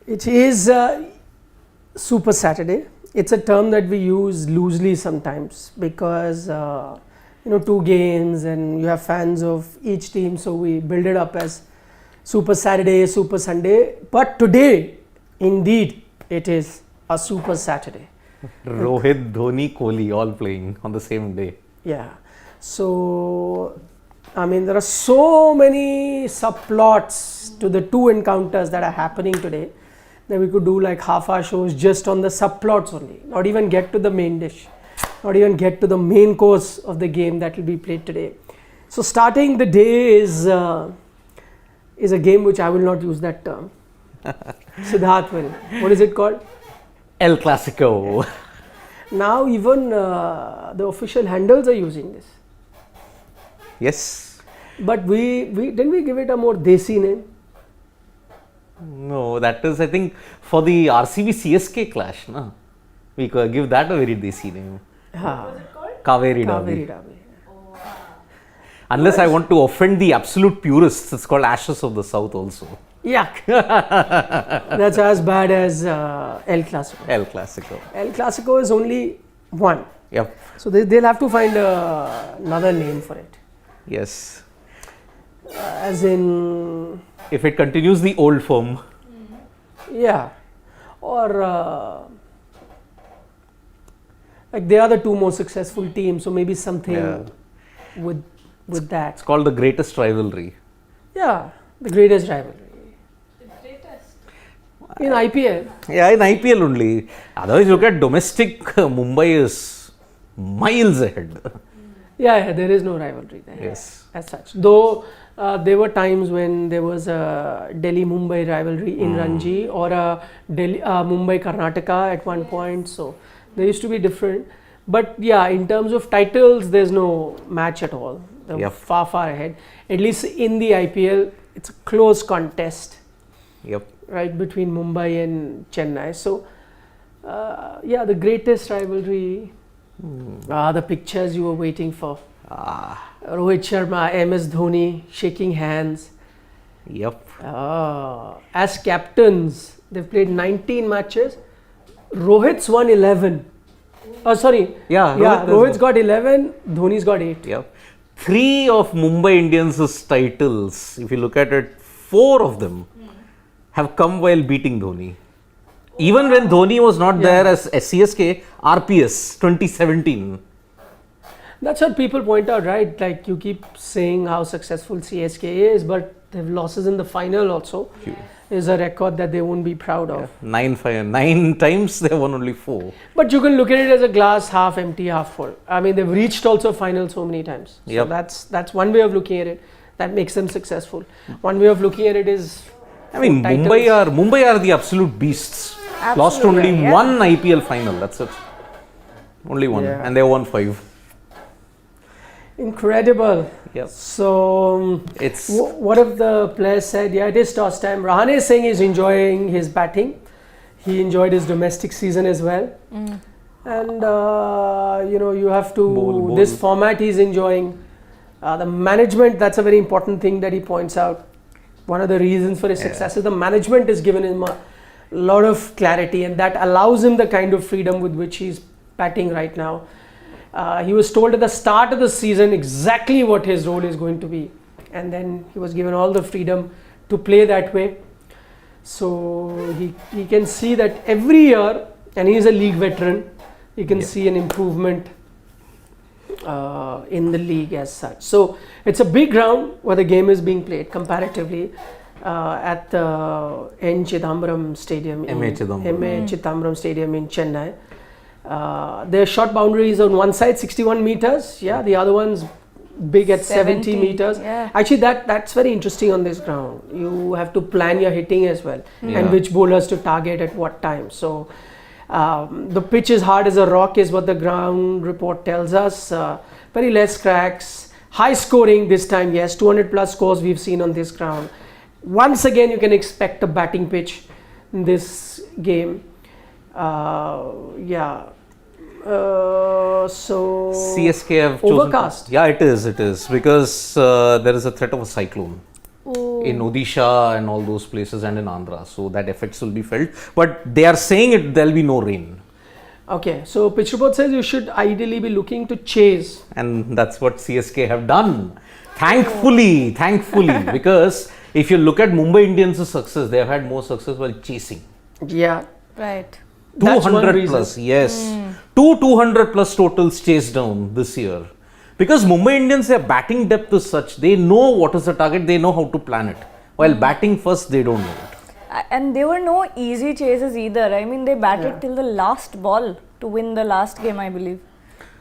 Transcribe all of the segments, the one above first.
It is Super Saturday. It's a term that we use loosely sometimes because two games and you have fans of each team, so we build it up as Super Saturday, Super Sunday. But today, indeed, it is a Super Saturday. Rohit, Dhoni, Kohli all playing on the same day. Yeah. So, I mean, there are so many subplots to the two encounters that are happening today that we could do like half-hour shows just on the subplots only, not even get to the main dish, not even get to the main course of the game that will be played today. So, starting the day is a game which I will not use that term. Siddharth will. What is it called? El Clasico. Now even the official handles are using this. Yes. But we didn't we give it a more desi name? No, that is I think for the RCB CSK clash, no? We could give that a very desi name. What was it called? Kaveri Kaveri Derby. Derby. Oh, Unless I want to offend the absolute purists, it's called Ashes of the South also. Yuck. That's as bad as El Clasico. El Clasico. El Clasico is only one. Yep. So they'll have to find another name for it. Yes. As in, If it continues the old form. yeah. Or like they are the two most successful teams, so maybe something with that. It's called the greatest rivalry. Yeah, the greatest rivalry. the greatest. In IPL. Yeah, in IPL only. Otherwise, look at domestic Mumbai is miles ahead. Yeah, there is no rivalry there. Yes. As such. Though there were times when there was a Delhi-Mumbai rivalry in Ranji or a Mumbai-Karnataka at one point. So they used to be different. But yeah, in terms of titles, there's no match at all. They're far, far ahead. At least in the IPL, it's a close contest. Yep. Right, between Mumbai and Chennai. So, yeah, the greatest rivalry. The pictures you were waiting for. Rohit Sharma, MS Dhoni shaking hands. Yep. As captains, they've played 19 matches. Rohit's won 11. Oh, sorry. Yeah, Rohit's got 11, Dhoni's got 8. Yep. 3 of Mumbai Indians' titles, if you look at it, 4 of them have come while beating Dhoni. Even when Dhoni was not there as CSK, RPS 2017. That's what people point out, right? Like you keep saying how successful CSK is, but they've losses in the final also. Is a record that they won't be proud of. 9 times they won only 4. But you can look at it as a glass half empty, half full. I mean, they've reached also final so many times. So that's one way of looking at it. That makes them successful. One way of looking at it is, I mean, Mumbai are the absolute beasts. Lost only one IPL final. That's it. Only one, and they won 5. incredible. Yep. So, It's what if the players said, yeah, it is toss time. Rahane is saying he's enjoying his batting. He enjoyed his domestic season as well. And, you have to, Bowl. this format he's enjoying. The management, that's a very important thing that he points out. One of the reasons for his success is the management has given him a lot of clarity, and that allows him the kind of freedom with which he's batting right now. He was told at the start of the season exactly what his role is going to be, and then he was given all the freedom to play that way. So he can see that every year, and he is a league veteran, he can see an improvement in the league as such. So it's a big ground where the game is being played comparatively at the N. Chidambaram Stadium, M.A. Chidambaram Stadium in Chennai. Their shot boundary is on one side 61 meters, the other one's big at 70 meters. Actually, that's very interesting on this ground. You have to plan your hitting as well, and which bowlers to target at what time. So the pitch is hard as a rock is what the ground report tells us. Very less cracks, high scoring this time. Yes, 200 plus scores we've seen on this ground. Once again, you can expect a batting pitch in this game. So CSK have chosen. Overcast. Yeah, it is because there is a threat of a cyclone. Oh. in Odisha and all those places and in Andhra. So that effects will be felt. But they are saying there'll be no rain. Okay, so pitch report says you should ideally be looking to chase. And that's what CSK have done. Thankfully, because if you look at Mumbai Indians' success, they have had more success while chasing. Yeah. Right. That's one 200 reason. plus, yes. 200 plus totals chased down this year. Because Mumbai Indians, their batting depth is such, they know what is the target, they know how to plan it. While batting first, they don't know it. And there were no easy chases either. I mean, they batted till the last ball to win the last game, I believe.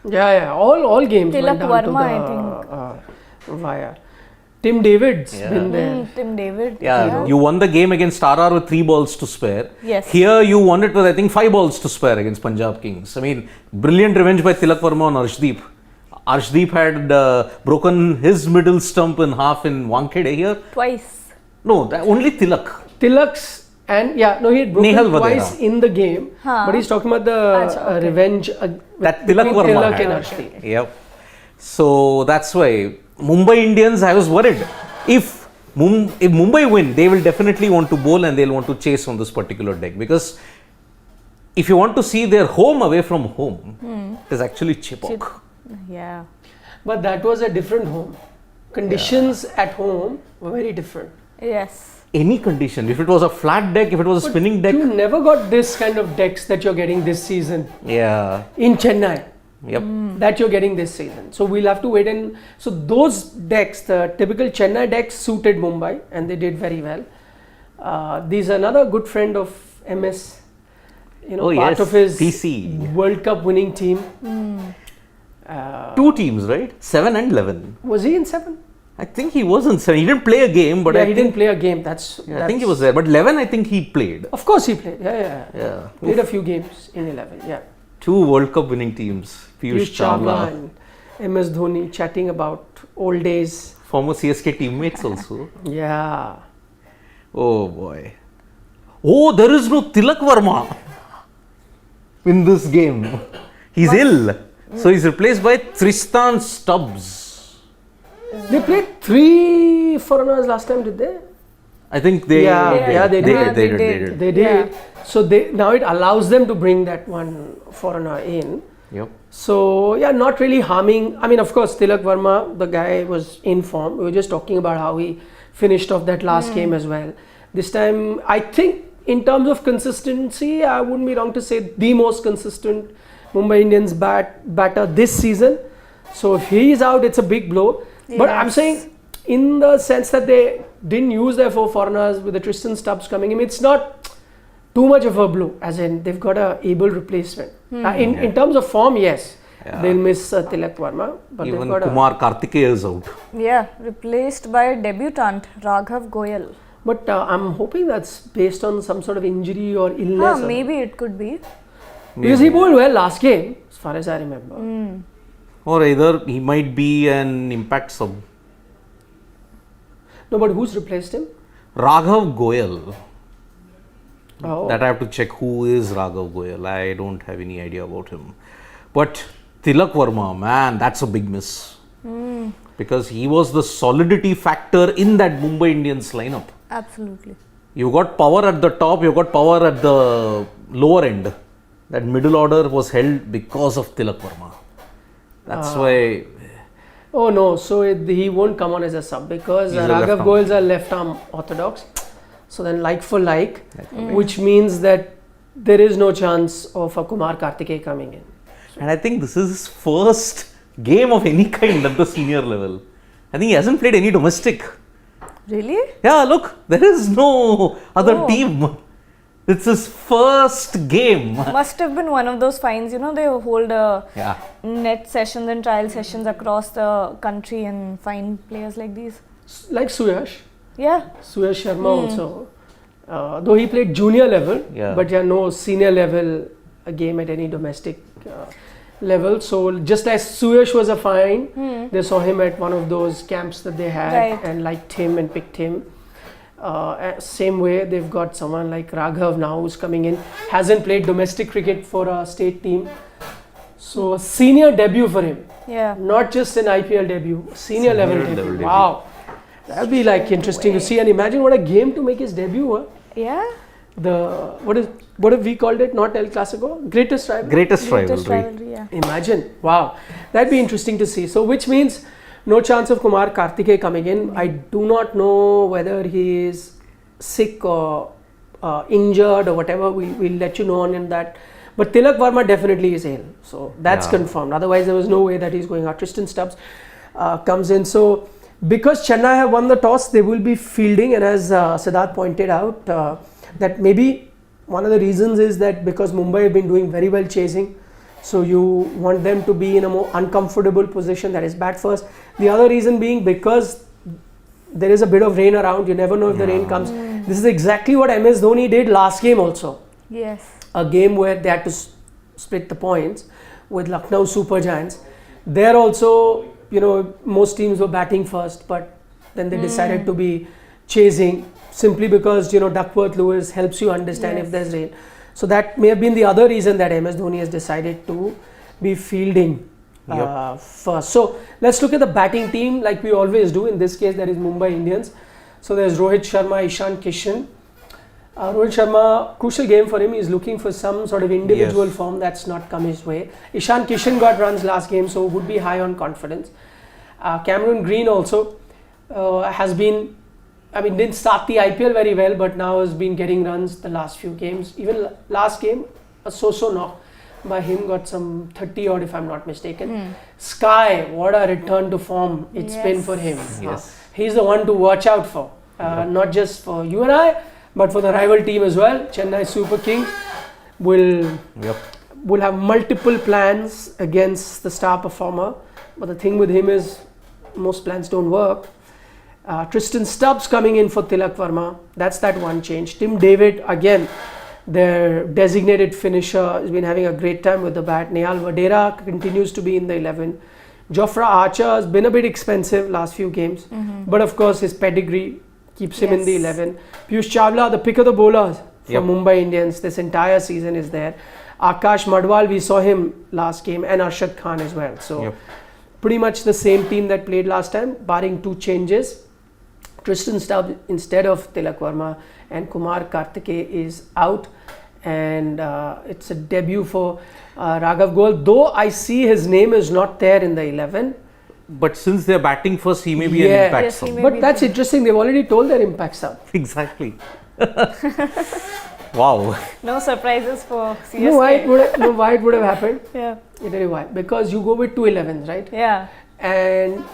Yeah. All games Tilak went down Verma, to the wire. Tim David's been there. Tim David. Yeah, you won the game against RR with 3 balls to spare. Yes. Here you won it with, I think, 5 balls to spare against Punjab Kings. I mean, brilliant revenge by Tilak Verma on Arshdeep. Arshdeep had broken his middle stump in half in Wankhede here. Twice. No, only Tilak. Tilak's and he had broken Nehal twice Vadera. in the game. But he's talking about the revenge That Tilak between Verma Tilak had. and Arshdeep. Yep. So that's why Mumbai Indians, I was worried. If Mumbai win, they will definitely want to bowl and they'll want to chase on this particular deck. Because if you want to see their home away from home, it is actually Chipok. Yeah. But that was a different home. Conditions at home were very different. Yes. Any condition, if it was a flat deck, if it was a spinning deck. You never got this kind of decks that you're getting this season Yeah. in Chennai. Yep. That you're getting this season. So we'll have to wait and so those decks, the typical Chennai decks suited Mumbai and they did very well. These another good friend of MS, part of his TC. World Cup winning team. 2 teams, right? 7 and 11. Was he in 7? I think he was in 7. He didn't play a game, but He didn't play a game. I think he was there. But 11, I think he played. Of course he played. Yeah. Played a few games in 11. Yeah. 2 World Cup winning teams. Piyush Chawla. and MS Dhoni chatting about old days. Former CSK teammates also. Yeah. Oh boy. Oh, there is no Tilak Verma in this game. He's ill. So he's replaced by Tristan Stubbs. They played 3 foreigners last time, did they? I think they they did. They did. So now it allows them to bring that one foreigner in. Yep. So not really harming. I mean, of course, Tilak Verma, the guy was in form. We were just talking about how he finished off that last game as well. This time, I think in terms of consistency, I wouldn't be wrong to say the most consistent Mumbai Indians batter this season. So if he is out, it's a big blow. Yes. But I'm saying in the sense that they didn't use their 4 foreigners with the Tristan Stubbs coming in, it's not too much of a blow, as in they've got a able replacement. In terms of form, yes, they'll miss Tilak Verma. But even they've got Kumar Kartikeya is out. Yeah, replaced by a debutant, Raghav Goyal. But I'm hoping that's based on some sort of injury or illness. Maybe it could be. Because he bowled well last game, as far as I remember. Or either he might be an impact sub. No, but who's replaced him? Raghav Goyal. Oh. That I have to check who is Raghav Goyal. I don't have any idea about him. But Tilak Verma, man, that's a big miss. Because he was the solidity factor in that Mumbai Indians lineup. Absolutely. You got power at the top, you got power at the lower end. That middle order was held because of Tilak Verma. That's why. Oh no, so he won't come on as a sub because He's a Raghav left-arm. Goyal is a left arm orthodox. So then like for like, which means that there is no chance of a Kumar Kartikeya coming in. And I think this is his first game of any kind at the senior level. I think he hasn't played any domestic. Really? Yeah, look, there is no other team. It's his first game. Must have been one of those finds, they hold net sessions and trial sessions across the country and find players like these. Like Suyash. Yeah. Suyash Sharma also. Though he played junior level, but no senior level game at any domestic level. So just as Suyash was a find, they saw him at one of those camps that they had and liked him and picked him. Same way they've got someone like Raghav now who's coming in, hasn't played domestic cricket for a state team. So a senior debut for him. Yeah. Not just an IPL debut, senior level debut. Wow. That would be like interesting to see, and imagine what a game to make his debut. Huh? Yeah. What have we called it? Not El Clasico, greatest rivalry. Greatest rivalry. Yeah. Imagine, wow, that'd be interesting to see. So, which means no chance of Kumar Karthikeyan coming in. I do not know whether he is sick or injured or whatever. We'll let you know on that. But Tilak Varma definitely is ill, so that's confirmed. Otherwise, there was no way that he's going out. Tristan Stubbs comes in. So, because Chennai have won the toss, they will be fielding, and as Siddharth pointed out, that maybe one of the reasons is that because Mumbai have been doing very well chasing, so you want them to be in a more uncomfortable position, that is bat first. The other reason being because there is a bit of rain around, you never know if the rain comes. This is exactly what MS Dhoni did last game also. Yes. A game where they had to split the points with Lucknow Super Giants. There also, most teams were batting first, but then they decided to be chasing simply because, Duckworth Lewis helps you understand if there's rain. So that may have been the other reason that MS Dhoni has decided to be fielding first. So let's look at the batting team like we always do. In this case, there is Mumbai Indians. So there's Rohit Sharma, Ishan Kishan. Rohit Sharma, crucial game for him. He's looking for some sort of individual form that's not come his way. Ishan Kishan got runs last game, so would be high on confidence. Cameron Green also has been, didn't start the IPL very well, but now has been getting runs the last few games. Even last game, a so-so knock by him, got some 30 odd if I'm not mistaken. Sky, what a return to form it's been for him. He's the one to watch out for, not just for you and I, but for the rival team as well. Chennai Super Kings will have multiple plans against the star performer, but the thing with him is most plans don't work. Tristan Stubbs coming in for Tilak Varma, that's that one change. Tim David, again, their designated finisher, has been having a great time with the bat. Nehal Vadera continues to be in the 11. Jofra Archer has been a bit expensive last few games, but of course his pedigree keeps him in the 11. Piyush Chawla, the pick of the bowlers for Mumbai Indians this entire season, is there. Akash Madwal, we saw him last game, and Arshad Khan as well. So pretty much the same team that played last time, barring two changes. Tristan Stubbs instead of Tilak Varma, and Kumar Karthikeyan is out, and it's a debut for Raghav Goel, though I see his name is not there in the 11. But since they're batting first, he may be an impact sub. But that's interesting, they've already told their impact sub. Exactly. Wow. No surprises for CSK. Why it would have happened? Yeah. I'll tell you why. Because you go with two 11s, right? Yeah. And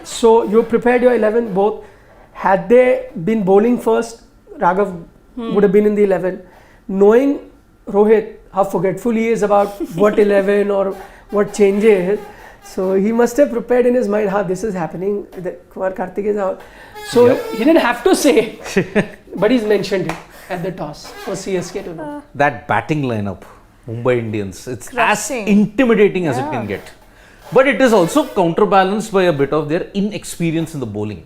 so you prepared your 11 both. Had they been bowling first, Raghav would have been in the 11. Knowing Rohit, how forgetful he is about what 11 or what changes, so he must have prepared in his mind, this is happening, Kumar Karthikeyan is out. So he didn't have to say, but he's mentioned it at the toss for CSK to know. That batting lineup, Mumbai Indians, it's Crushing. as intimidating as it can get. But it is also counterbalanced by a bit of their inexperience in the bowling.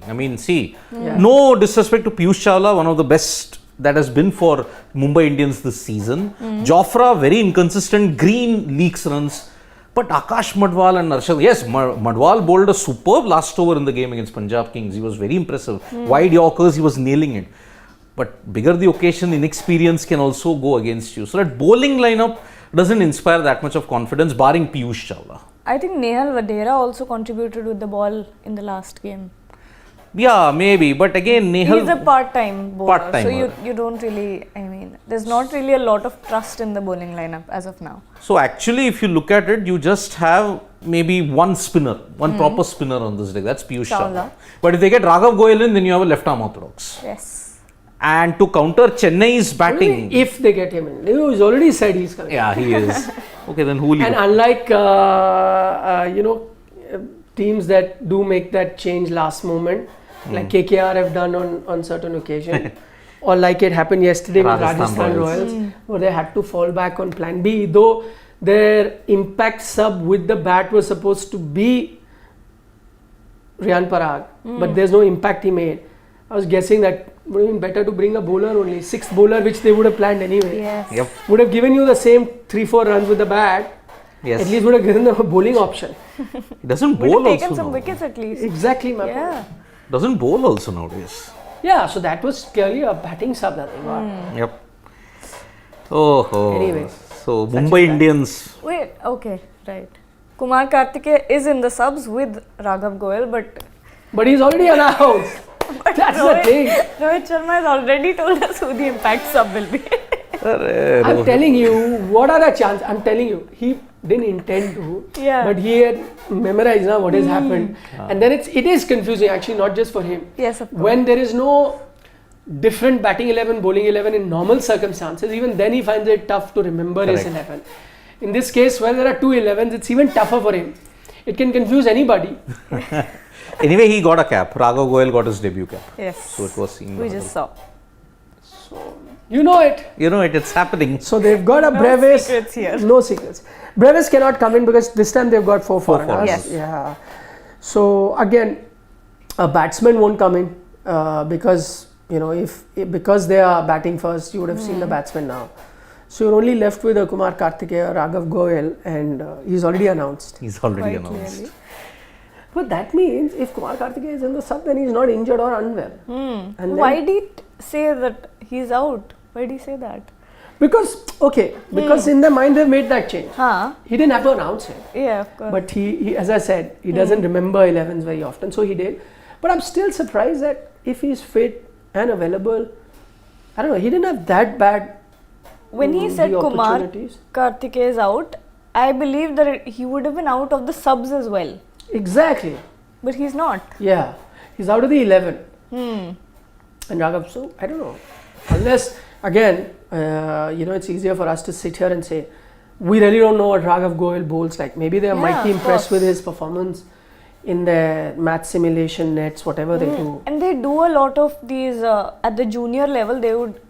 No disrespect to Piyush Chawla, one of the best that has been for Mumbai Indians this season. Jofra, very inconsistent. Green leaks runs. But Akash Madwal and Arshad, Madwal bowled a superb last over in the game against Punjab Kings. He was very impressive. Wide Yorkers, he was nailing it. But bigger the occasion, inexperience can also go against you. So that bowling lineup doesn't inspire that much of confidence, barring Piyush Chawla. I think Nehal Vadera also contributed with the ball in the last game. Yeah, maybe. But again, Nehal... He's a part-time bowler. Part-timer. So you don't really, there's not really a lot of trust in the bowling lineup as of now. So actually, if you look at it, you just have maybe one spinner, one proper spinner on this deck. That's Piyush Chawla. But if they get Raghav Goel in, then you have a left-arm orthodox. Yes. And to counter Chennai's batting... If they get him in. He's already said he's coming. Yeah, he is. Okay, then who will he And go? unlike, teams that do make that change last moment, like KKR have done on certain occasions, or like it happened yesterday with Rajasthan Royals, where they had to fall back on plan B, though their impact sub with the bat was supposed to be Riyan Parag, but there's no impact he made. I was guessing that would have been better to bring a bowler only, sixth bowler, which they would have planned anyway. Yes. Would have given you the same 3-4 runs with the bat. At least would have given them a bowling option. He doesn't Would bowl have taken also. some wickets at least. Exactly, my point. Yeah. Doesn't bowl also nowadays. Yeah, so that was clearly a batting sub that they got. Yep. Oh. Anyway, so such Mumbai is that. Indians. Wait, okay, right. Kumar Kartikeya is in the subs with Raghav Goyal, But he's already announced. That's the thing. Rohit Sharma has already told us who the impact sub will be. I'm telling you, what are the chances? I'm telling you, he didn't intend to, Yeah. but he had memorized now what has happened. And then it is confusing actually, not just for him. Yes, of course. When there is no different batting 11, bowling 11 in normal circumstances, even then he finds it tough to remember his Correct. 11. In this case, where there are two 11s, it's even tougher for him. It can confuse anybody. Anyway, he got a cap. Raghav Goyal got his debut cap. Yes. So it was seen. We just saw. You know it. You know it's happening. So they've got a No Brevis. secrets here. No secrets. Brevis cannot come in because this time they've got four foreigners. Yes. Yeah. So again, a batsman won't come in because because they are batting first, you would have seen the batsman now. So you're only left with Kumar Kartikeya, Raghav Goyal, and he's already announced. He's already Quite announced. clearly. But that means if Kumar Kartikeya is in the sub, then he's not injured or unwell. And then- Why did he say that he's out? Why did he say that? Because in their mind they've made that change. Huh? He didn't have to announce it. Yeah, of course. But he as I said, he doesn't remember 11s very often, so he did. But I'm still surprised that if he's fit and available, I don't know, he didn't have that bad. When he said the Kumar opportunities. Kartikeya is out, I believe that he would have been out of the subs as well. Exactly. But he's not. Yeah. He's out of the 11. And Raghav, so I don't know. Unless, again, it's easier for us to sit here and say, we really don't know what Raghav Goyal bowls like. Maybe they might be of impressed course. with his performance in their match simulation nets, whatever they do. And they do a lot of these at the junior level.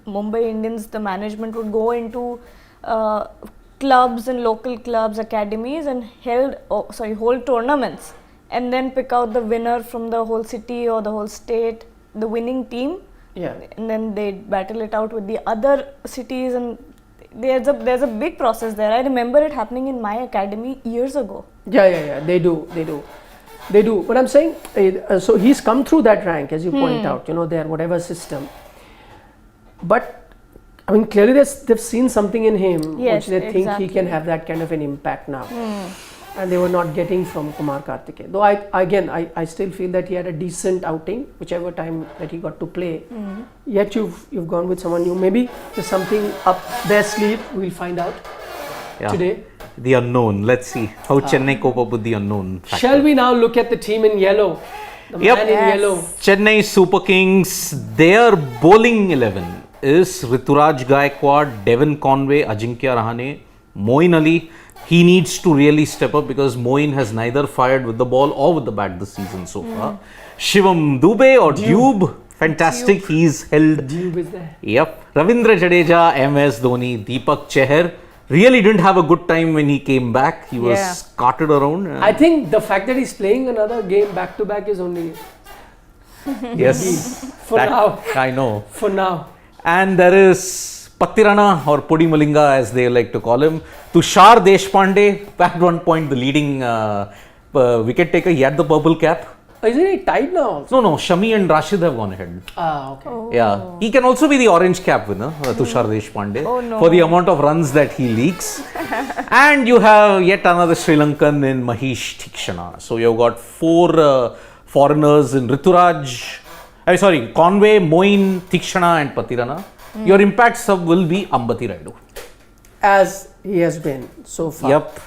Mumbai Indians, the management would go into clubs and local clubs, academies, and hold tournaments, and then pick out the winner from the whole city or the whole state, the winning team. Yeah. And then they battle it out with the other cities, and there's a big process there. I remember it happening in my academy years ago. Yeah. They do. But I'm saying, so he's come through that rank, as you point out, their whatever system. But, I mean, clearly they've seen something in him, Yes, which they think he exactly. can have that kind of an impact now. And they were not getting from Kumar Kartikeya. Though I still feel that he had a decent outing, whichever time that he got to play. Yet you've gone with someone new. Maybe there's something up their sleeve. We'll find out today. The unknown. Let's see how Chennai cope up with the unknown factor. Shall we now look at the team in yellow? The man in yellow. Chennai Super Kings, their bowling 11 is Rituraj Gaikwad, Devon Conway, Ajinkya Rahane, Moeen Ali. He needs to really step up because Moeen has neither fired with the ball or with the bat this season so far. Shivam Dubey or Dube, fantastic. He's held. Dube is there. Yep. Ravindra Jadeja, MS Dhoni, Deepak Chahar really didn't have a good time when he came back. He was carted around. I think the fact that he's playing another game back to back is only yes. for now. I know. For now. And there is Pattirana or Pudi Malinga as they like to call him. Tushar Deshpande, at one point the leading wicket taker, he had the purple cap. Isn't he tied now? No, Shami and Rashid have gone ahead. Okay. Yeah, he can also be the orange cap winner, Tushar Deshpande, for the amount of runs that he leaks. And you have yet another Sri Lankan in Mahesh Thikshana. So you've got four foreigners in Conway, Moeen, Thikshana and Pattirana. Your impact sub will be Ambati Raidu. As he has been so far Yep.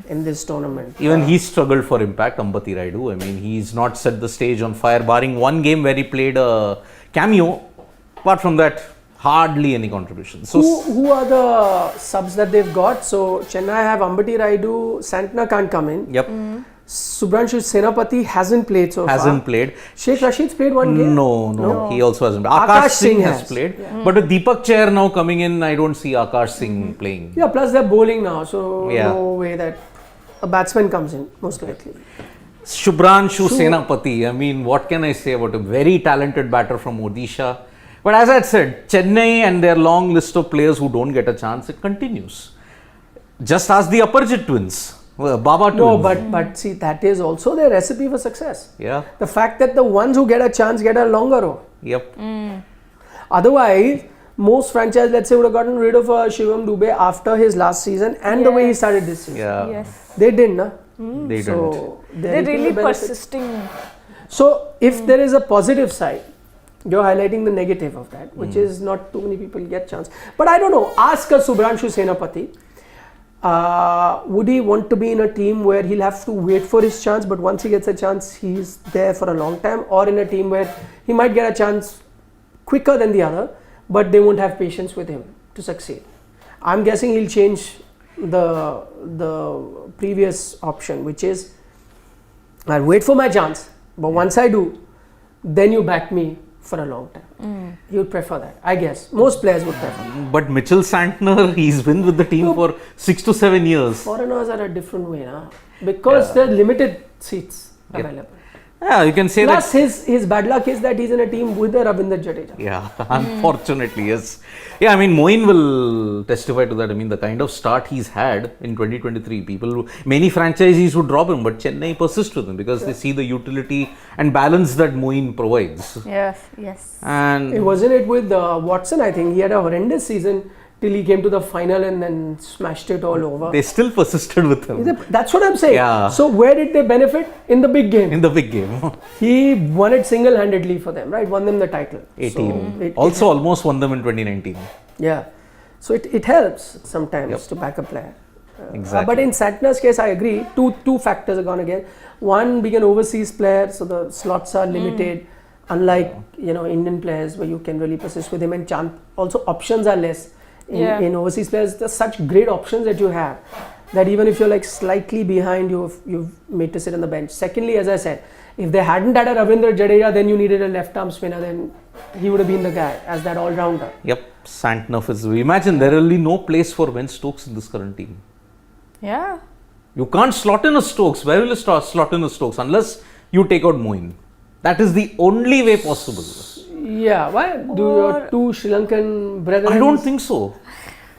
in this tournament. Even he struggled for impact, Ambati Raidu. I mean, he's not set the stage on fire, barring one game where he played a cameo. Apart from that, hardly any contribution. So, Who are the subs that they've got? So Chennai have Ambati Raidu, Santner can't come in. yep, Subhranshu Senapati hasn't played so hasn't far. played. Sheikh Rashid's played one game. No, he also hasn't. Akash Singh has played. But with Deepak Chahar now coming in, I don't see Akash Singh playing. Yeah, plus they're bowling now, so Yeah. no way that a batsman comes in, most likely. Shubhranshu Senapati, I mean, what can I say about a very talented batter from Odisha? But as I said, Chennai and their long list of players who don't get a chance, it continues. Just ask the Aparajit twins. Well, Baba twins. No, but see, that is also their recipe for success. Yeah. The fact that the ones who get a chance get a longer row. Yep. Otherwise, most franchises, let's say, would have gotten rid of Shivam Dubey after his last season and the way he started this season. Yeah. Yes. They didn't, na? They didn't. So They're reaping really the benefit. persisting. So if there is a positive side, you're highlighting the negative of that, which is not too many people get chance. But I don't know. Ask a Subhranshu Senapati. Would he want to be in a team where he'll have to wait for his chance, but once he gets a chance, he's there for a long time, or in a team where he might get a chance quicker than the other, but they won't have patience with him to succeed? I'm guessing he'll change the previous option, which is I'll wait for my chance, but once I do, then you back me for a long time. He would prefer that, I guess. Most players would prefer that. But Mitchell Santner, he's been with the team for 6 to 7 years. Foreigners are a different way, na? Because there are limited seats available. Yeah, you can say Plus, that. his bad luck is that he's in a team with the Ravindra Jadeja. Yeah, unfortunately, yes. Yeah, I mean, Moeen will testify to that. I mean, the kind of start he's had in 2023, many franchisees would drop him, but Chennai persist with him because they see the utility and balance that Moeen provides. Yes, yes. And It wasn't it with Watson, I think. He had a horrendous season till he came to the final and then smashed it all over. they still persisted with him That's what I'm saying. Yeah. So where did they benefit? In the big game. in the big game. He won it single-handedly for them, right? Won them the title. 18. So Also, almost won them in 2019. yeah. So it helps sometimes to back a player. Exactly. But in Santner's case, I agree. Two factors are gone again. One, being an overseas player, so the slots are limited. Unlike Indian players where you can really persist with him, and also options are less. In overseas players, there's such great options that you have that even if you're like slightly behind, you've made to sit on the bench. Secondly, as I said, if they hadn't had a Ravindra Jadeja, then you needed a left-arm spinner, then he would have been the guy as that all-rounder. Yep, Santner is. Imagine there will be no place for Ben Stokes in this current team. Yeah. You can't slot in a Stokes. Where will you slot in a Stokes unless you take out Moeen? That is the only way possible. Yeah, why? Do your two Sri Lankan brethren? I don't think so.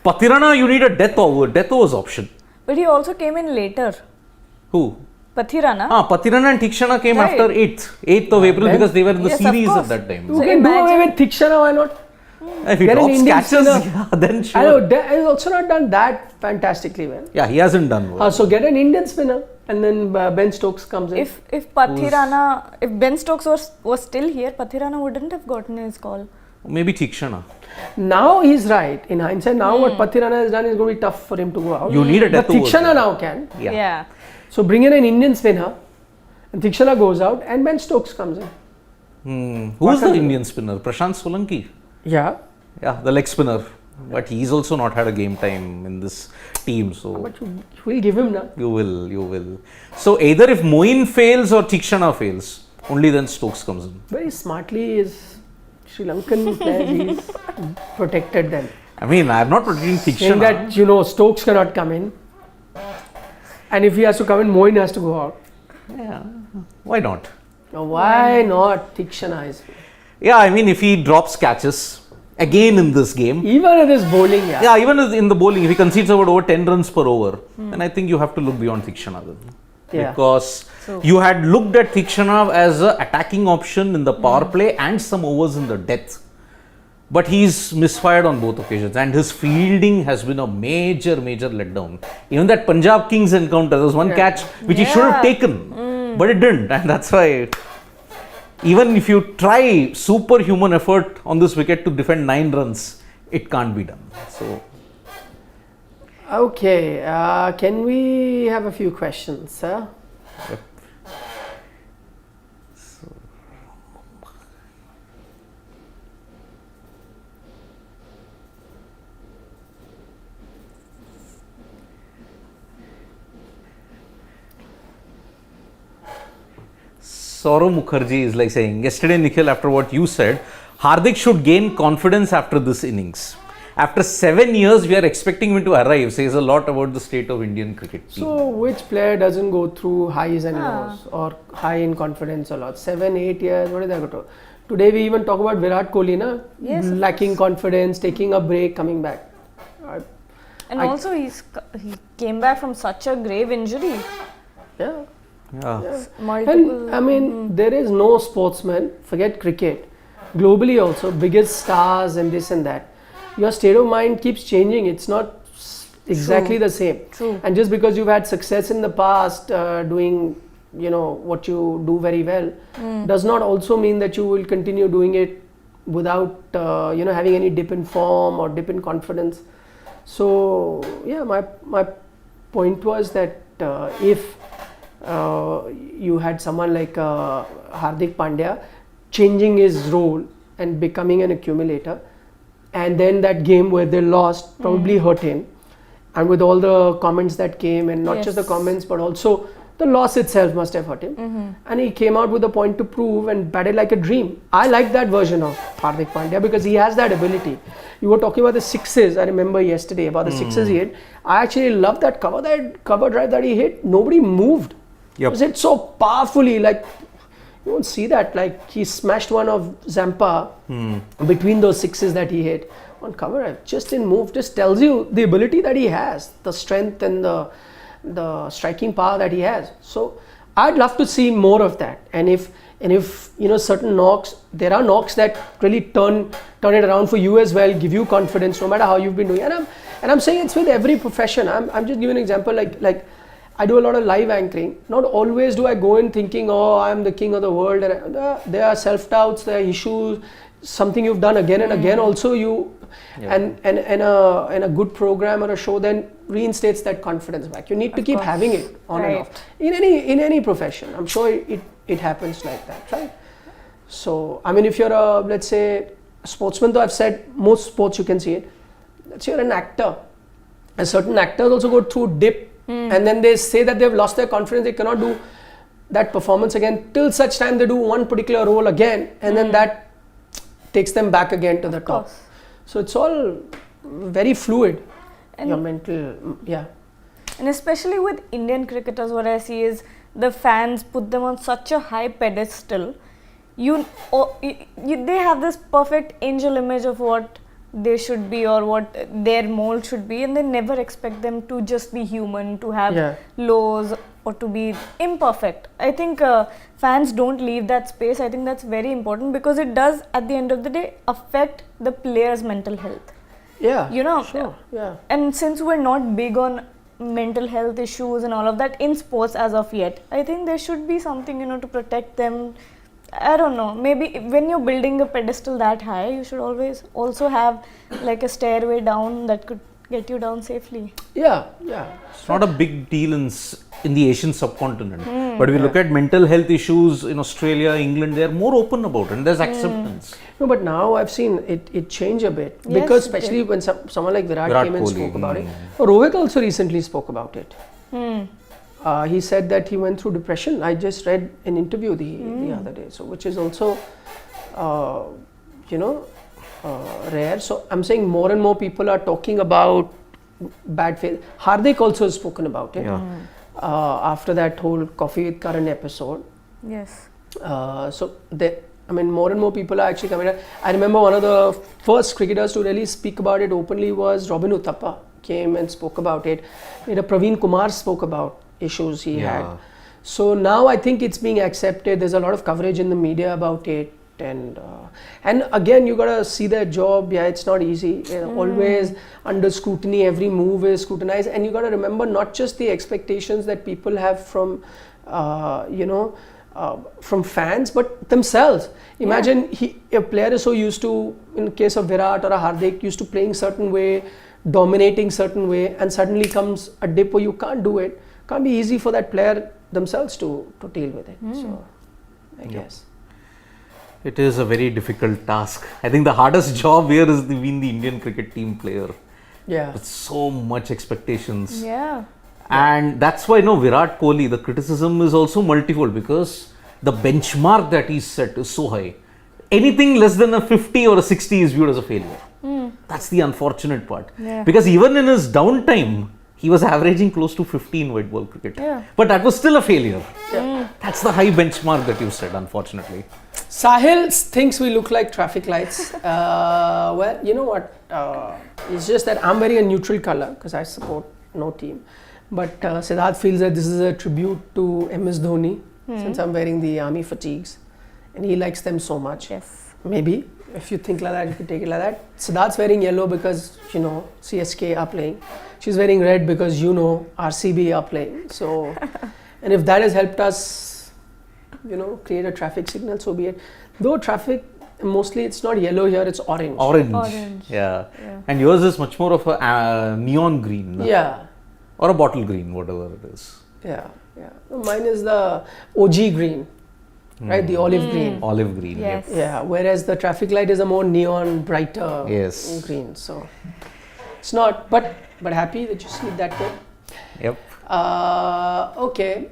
Pathirana, you need a death overs option. But he also came in later. Who? Pathirana. Pathirana and Thikshana came Right. after 8th of April then- because they were in the Yes, of series at course. that time. You So can do away imagine- with Thikshana, why not? If he Get an drops Indian catches, spinner. then I know, sure. he's also not done that fantastically well. Yeah, he hasn't done well. So get an Indian spinner and then Ben Stokes comes in. If Pathirana, if Ben Stokes was still here, Pathirana wouldn't have gotten his call. Maybe Thikshana. Now he's right. In hindsight, now what Pathirana has done is going to be tough for him to go out. You need a But death over. Thikshana now can. Yeah. So bring in an Indian spinner and Thikshana goes out and Ben Stokes comes in. Who's the Indian spinner? Prashant Solanki. Yeah. Yeah, the leg spinner. But he's also not had a game time in this team. So But you will give him now. you will. So either if Moeen fails or Thikshana fails, only then Stokes comes in. Very smartly is Sri Lankan player, he's protected them. I mean, I'm not protecting Saying Thikshana. that, Stokes cannot come in. And if he has to come in, Moeen has to go out. Yeah. Why not? Now, why not Thikshana is? Yeah, I mean, if he drops catches again in this game, Even with his bowling, yeah, even in the bowling, if he concedes about over 10 runs per over, then I think you have to look beyond Thikshana then. Yeah. Because you had looked at Thikshana as an attacking option in the power play and some overs in the death. But he's misfired on both occasions and his fielding has been a major letdown. Even that Punjab Kings encounter, there was one catch which he should have taken, but it didn't. And that's why, even if you try superhuman effort on this wicket to defend 9 runs, it can't be done. So, Okay, can we have a few questions, sir? Saurav Mukherjee is like saying, yesterday Nikhil, after what you said, Hardik should gain confidence after this innings. After 7 years, we are expecting him to arrive. Says a lot about the state of Indian cricket team. So, which player doesn't go through highs and lows or high in confidence a lot? 7, 8 years, what did they go to? Today, we even talk about Virat Kohli, na? Yes, of lacking confidence, taking a break, coming back. And also he came back from such a grave injury. Yeah. Yeah. Multiple. And I mean, there is no sportsman, forget cricket, globally also, biggest stars and this and that. Your state of mind keeps changing. It's not exactly the same. True. And just because you've had success in the past doing, what you do very well, does not also mean that you will continue doing it without, having any dip in form or dip in confidence. So, yeah, my point was that if you had someone like Hardik Pandya changing his role and becoming an accumulator, and then that game where they lost probably hurt him, and with all the comments that came, and not just the comments but also the loss itself must have hurt him, and he came out with a point to prove and batted like a dream. I like that version of Hardik Pandya because he has that ability. You were talking about the sixes. I remember yesterday about the sixes he hit. I actually love that cover drive that he hit. Nobody moved. Yep. It was hit so powerfully, like you won't see that. Like he smashed one of Zampa between those sixes that he hit on cover drive. Just didn't move. Just tells you the ability that he has, the strength and the striking power that he has. So I'd love to see more of that. And if certain knocks, there are knocks that really turn it around for you as well, give you confidence no matter how you've been doing. And I'm saying it's with every profession. I'm just giving an example, like I do a lot of live anchoring. Not always do I go in thinking, oh, I'm the king of the world. And there are self-doubts, there are issues, something you've done again and again. Also, and a good program or a show then reinstates that confidence back. You need to keep having it on and off. In any profession, I'm sure it happens like that, right? So, I mean, if you're let's say a sportsman, though I've said most sports you can see it. Let's say you're an actor. And certain actors also go through dip. And then they say that they've lost their confidence, they cannot do that performance again till such time they do one particular role again, and then that takes them back again to the top. So it's all very fluid, and your mental, And especially with Indian cricketers, what I see is the fans put them on such a high pedestal. They have this perfect angel image of what they should be or what their mold should be, and they never expect them to just be human, to have lows or to be imperfect. I think fans don't leave that space. I think that's very important because it does at the end of the day affect the player's mental health. Sure. And since we're not big on mental health issues and all of that in sports as of yet, I think there should be something to protect them. I don't know, maybe when you're building a pedestal that high, you should always also have like a stairway down that could get you down safely. It's not a big deal in the Asian subcontinent. But if you look at mental health issues in Australia, England, they're more open about it and there's acceptance. No, but now I've seen it change a bit. Yes, because especially when someone like Virat came and Kohli, spoke about it. Rohit also recently spoke about it. He said that he went through depression. I just read an interview the other day, so which is also, rare. So I'm saying more and more people are talking about bad phase. Hardik also has spoken about it after that whole Coffee with Karan episode. Yes. More and more people are actually coming. I remember one of the first cricketers to really speak about it openly was Robin Uthappa. Came and spoke about it. Praveen Kumar spoke about issues he had. So now I think it's being accepted. There's a lot of coverage in the media about it, and again you gotta see their job. It's not easy. Always under scrutiny. Every move is scrutinized, and you gotta remember not just the expectations that people have from from fans, but themselves. Imagine a player is so used to, in the case of Virat or a Hardik, used to playing certain way, dominating certain way, and suddenly comes a dip where you can't do it. Can't be easy for that player themselves to deal with it. So I guess it is a very difficult task. I think the hardest job here is being the Indian cricket team player. With so much expectations. And that's why Virat Kohli, the criticism is also multifold because the benchmark that he's set is so high. Anything less than a 50 or a 60 is viewed as a failure. That's the unfortunate part. Because even in his downtime, he was averaging close to 15 white ball cricket. But that was still a failure. That's the high benchmark that you set, unfortunately. Sahil thinks we look like traffic lights. Well, you know what? It's just that I'm wearing a neutral color because I support no team. But Siddharth feels that this is a tribute to MS Dhoni since I'm wearing the army fatigues. And he likes them so much. Yes. Maybe. If you think like that, you can take it like that. Siddharth's wearing yellow because, CSK are playing. She's wearing red because, RCB are playing. So, and if that has helped us, create a traffic signal, so be it. Though traffic, mostly it's not yellow here, it's orange. Orange. Yeah. And yours is much more of a neon green. No? Yeah. Or a bottle green, whatever it is. Yeah. Mine is the OG green. Right, the olive green. Olive green. Yes. Yep. Yeah, whereas the traffic light is a more neon, brighter Yes. green. So it's not, but happy that you see it that way. Yep. Okay.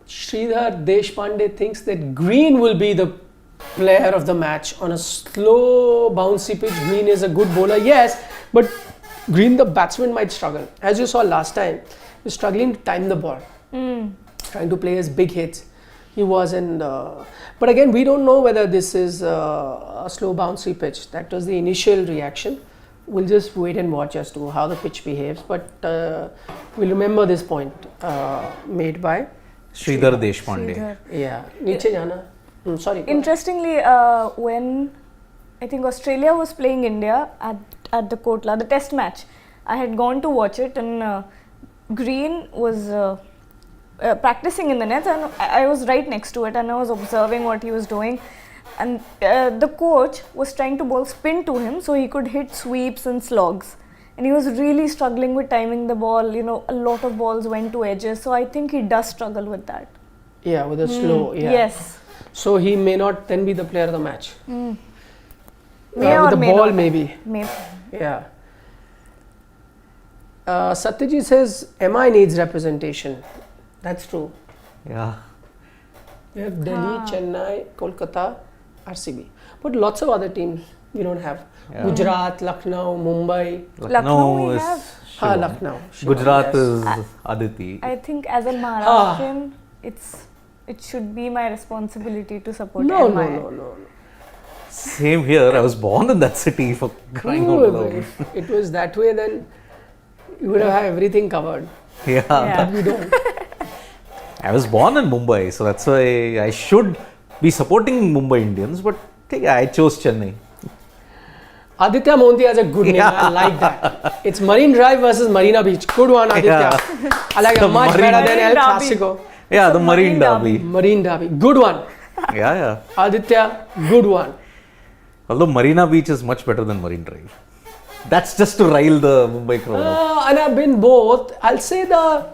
Sridhar Deshpande thinks that Green will be the player of the match on a slow, bouncy pitch. Green is a good bowler, yes, but Green, the batsman, might struggle. As you saw last time, he was struggling to time the ball. Trying to play his big hits. He wasn't. But again, we don't know whether this is a slow bouncy pitch. That was the initial reaction. We'll just wait and watch as to how the pitch behaves. But we'll remember this point made by Sridhar Deshpande. Sridhar. Yeah. Niche jana. Sorry. Interestingly, when I think Australia was playing India at the Kotla, the test match, I had gone to watch it, and Green was practicing in the nets, and I was right next to it, and I was observing what he was doing, and the coach was trying to bowl spin to him so he could hit sweeps and slogs, and he was really struggling with timing the ball. A lot of balls went to edges, so I think he does struggle with that. Yeah, with a slow. Yeah. Yes. So he may not then be the player of the match. May with or the may ball, not. maybe. Maybe. Yeah. Satyajit says MI needs representation. That's true. Yeah. We have Delhi, Chennai, Kolkata, RCB. But lots of other teams we don't have. Yeah. Gujarat, Lucknow, Mumbai. Lucknow we is have. Shivam. Lucknow. Shivam, Gujarat yes. is Aditi. I think as a Maharashtrian, it should be my responsibility to support No. MI. Same here. I was born in that city, for crying out loud. If it was that way, then you would have had everything covered. Yeah. But we don't. I was born in Mumbai, so that's why I should be supporting Mumbai Indians, but I chose Chennai. Aditya Monti has a good name. I like that. It's Marine Drive versus Marina Beach. Good one, Aditya. Yeah. I like it much Marine better than El Derby. Clasico. Yeah, the Marine Marine Derby. Marine Derby. Good one. Yeah. Aditya, good one. Although Marina Beach is much better than Marine Drive. That's just to rile the Mumbai crowd up. And I've been both. I'll say the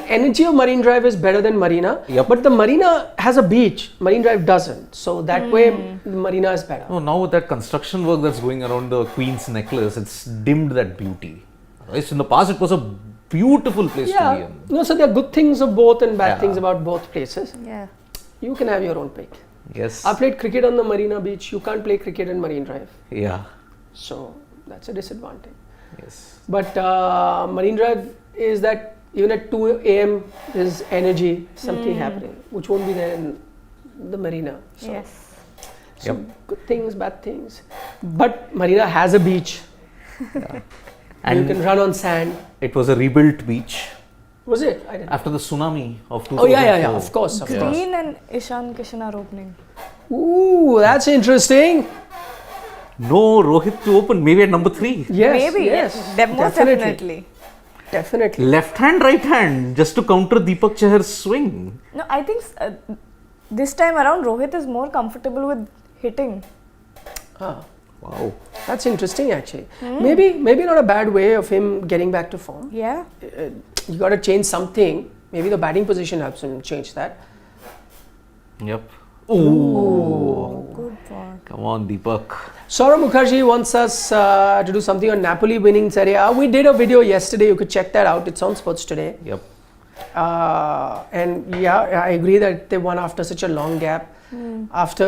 energy of Marine Drive is better than Marina. Yep. But the Marina has a beach. Marine Drive doesn't. So that way, Marina is better. No, now with that construction work that's going around the Queen's Necklace, it's dimmed that beauty. Otherwise, in the past, it was a beautiful place to be in. No, so there are good things of both and bad Yeah. things about both places. Yeah. You can have your own pick. Yes. I played cricket on the Marina Beach. You can't play cricket in Marine Drive. Yeah. So that's a disadvantage. Yes. But Marine Drive is that even at 2 a.m. there's energy, something happening, which won't be there in the Marina. So, Yes. so good things, bad things. But Marina has a beach. And you can run on sand. it was a rebuilt beach Was it? I didn't. after the tsunami of 2004. Oh yeah. Of course. Green and Ishan Kishan are opening. Ooh, that's interesting. No Rohit to open, maybe at number 3. Yes. Maybe. Yes. Most definitely. Definitely. Left hand, right hand, just to counter Deepak Chahar's swing. No, I think this time around Rohit is more comfortable with hitting. Wow. That's interesting actually. Maybe not a bad way of him getting back to form. Yeah. You got to change something. Maybe the batting position helps him change that. Yep. Ooh. Good one. Come on, Deepak. Saurav Mukherjee wants us to do something on Napoli winning Serie A. We did a video yesterday. You could check that out. It's on Sports Today. Yep. And yeah, I agree that they won after such a long gap. After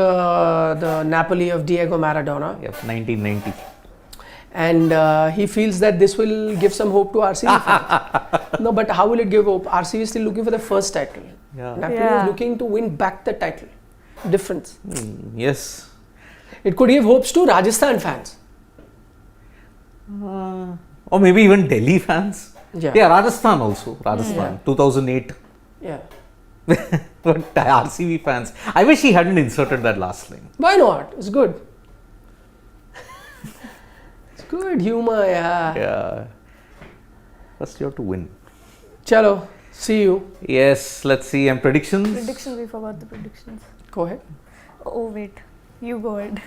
the Napoli of Diego Maradona. Yep. 1990. And he feels that this will give some hope to RCB fans. No, but how will it give hope? RCB is still looking for the first title. Yeah. Napoli Yeah. is looking to win back the title. Difference. Yes. It could give hopes to Rajasthan fans. Or maybe even Delhi fans. Yeah. Rajasthan also. Rajasthan, 2008. Yeah. But RCB fans. I wish he hadn't inserted that last line. Why not? It's good. It's good humor, yeah. Yeah. First you have to win. Chalo, see you. Yes, let's see. And predictions? Predictions, we forgot the predictions. Go ahead. Oh, wait. You go ahead.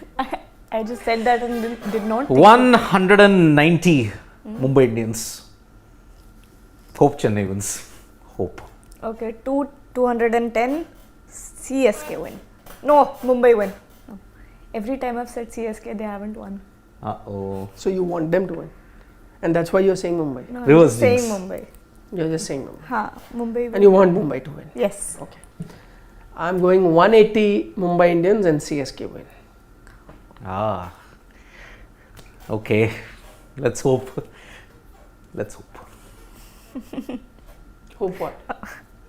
I just said that and did not. think 190 Mumbai Indians. Hope Chennai wins. Hope. Okay, 210 CSK win. No, Mumbai win. No. Every time I've said CSK, they haven't won. Uh-oh. So you want them to win. And that's why you're saying Mumbai. No, I'm Reverse just saying jinx. Mumbai. You're just saying Mumbai. Ha, Mumbai win. And you want Mumbai to win. Yes. Okay. I'm going 180 Mumbai Indians and CSK win. Ah. Okay. Let's hope. Let's hope. Hope what?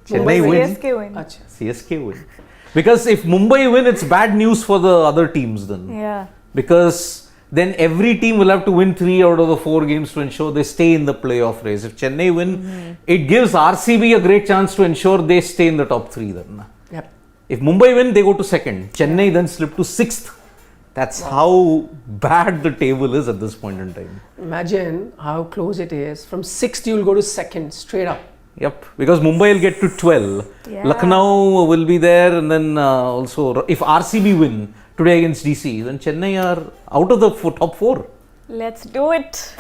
Chennai win. CSK win. Achha. CSK win. Because if Mumbai win, it's bad news for the other teams then. Yeah. Because then every team will have to win 3 out of the 4 games to ensure they stay in the playoff race. If Chennai win, it gives RCB a great chance to ensure they stay in the top 3 then. Yep. If Mumbai win, they go to 2nd. Chennai then slip to 6th. That's how bad the table is at this point in time. Imagine how close it is. From 6th, you'll go to 2nd, straight up. Yep, because Mumbai will get to 12. Yeah. Lucknow will be there, and then also if RCB win today against DC, then Chennai are out of the top 4. Let's do it.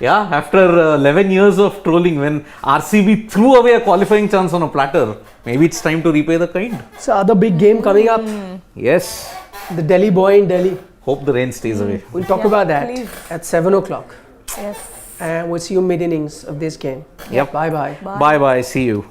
Yeah, after 11 years of trolling, when RCB threw away a qualifying chance on a platter, maybe it's time to repay the kind. So other big game coming up. Yes, The Delhi boy in Delhi. hope the rain stays away. We'll talk Yeah, about that please. at 7 o'clock. Yes. And we'll see you mid innings of this game. Yep. Bye bye. Bye bye, see you.